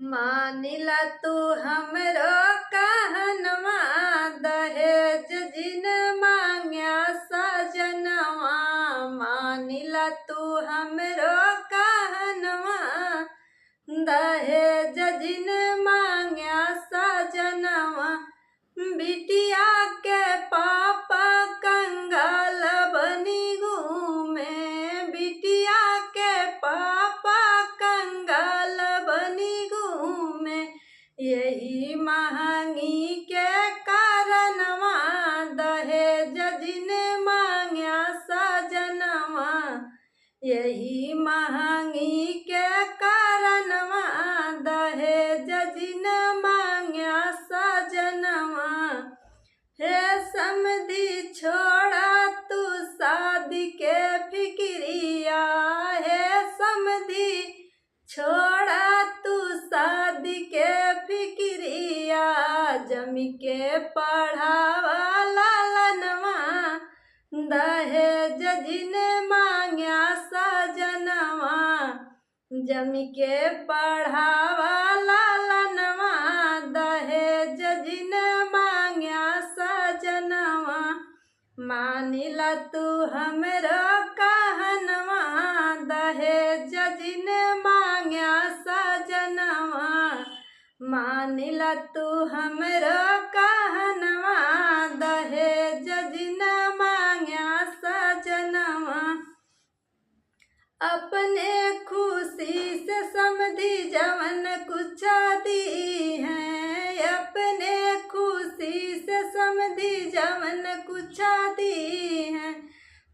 मानिला तू हमरो कहनवा, दहेज जिन मांग्या सजनवा। मानिला तू हमरो कहनवा, दहेज जिन मांग्या सजनवा। बिटिया के पापा कंगाल बनी घूमे, बिटिया के पापा कंगाल बनी घूमे। यही महंगी के कारणवा, दहेज जिन मांग्या सजनवा। यही महंगी के कारणवा, दहेज जिन मांग्या सजनवा। हे समधी छोड़ा तू शादी के फिक्रिया, हे समधी छोड़ा तू शादी के फिक्रिया। जमी के पढ़ावा लालनवा, दहेज जिन मांग्या सजनवा। जमी के पढ़ावा लालनवा, दहेज जिन मांग्या सजनवा। मानिला तू हमरो कहनवा, दहेज जिन मांग्या सजनवा। मानिला तू हमरो कहनवा, दहेज जिन मांग्या सजनवा। अपने खुशी से समधी जवन कुछ दी है, अपने खुशी से समधी जवन कुछ दी है।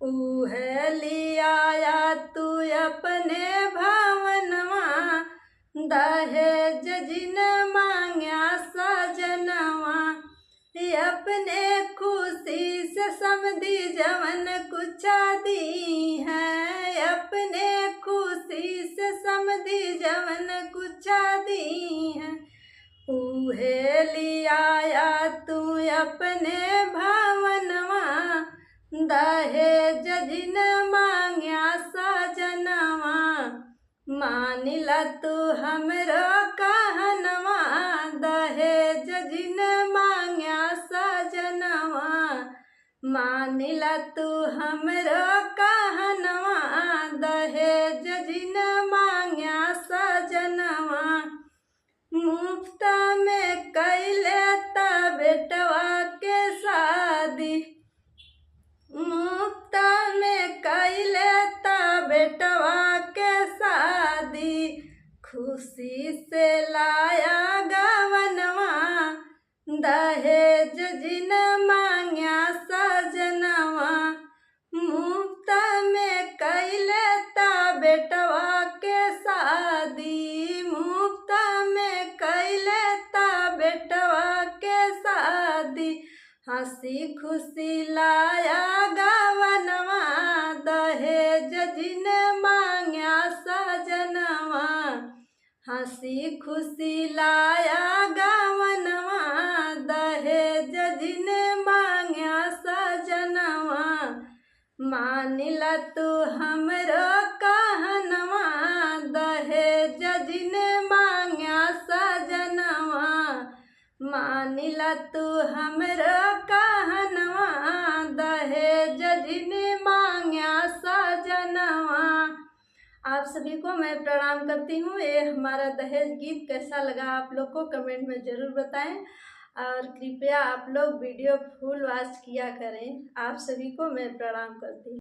उहे लिया तू अपने भवनवा, दहेज जिन मांग्या सजनवा। अपने खुशी से समधी जवन कुछ दी है, अपने खुशी से समधी जवन कुछ दी है। उहे लिया तू अपने भवनवा, दहेज जिन मांग्या सजनवा। मानिला तू हमरो कहनवा, दहेज जिन मांग्या सजनवा। मानिला तू हमरो कहनवा, दहेज जिन मांग्या सजनवा। मुफ्त में कैले ता बेटवा के शादी, मुफ्त में कैले ता बेटवा के शादी। खुशी से लाया गवनवा, दहेज जिन मांग्या सजनवा। मुफ्त में कैले ता बेटवा के शादी, मुफ्त में कैले ता बेटवा के शादी। हंसी खुशी लाया गवनवा, दहेज जिन मांग्या सजनवा। हंसी खुशी लाया गवनवा, दहेज जिन मांग्या सजनवा। मानिला तू हमरो कहनवा, दहेज जिन मांग्या सजनवा। मानिला तू हमरो कहनवा, दहेज जिन मांग्या सजनवा। आप सभी को मैं प्रणाम करती हूँ। ये हमारा दहेज गीत कैसा लगा आप लोग को कमेंट में ज़रूर बताएं, और कृपया आप लोग वीडियो फुल वॉच किया करें। आप सभी को मैं प्रणाम करती हूँ।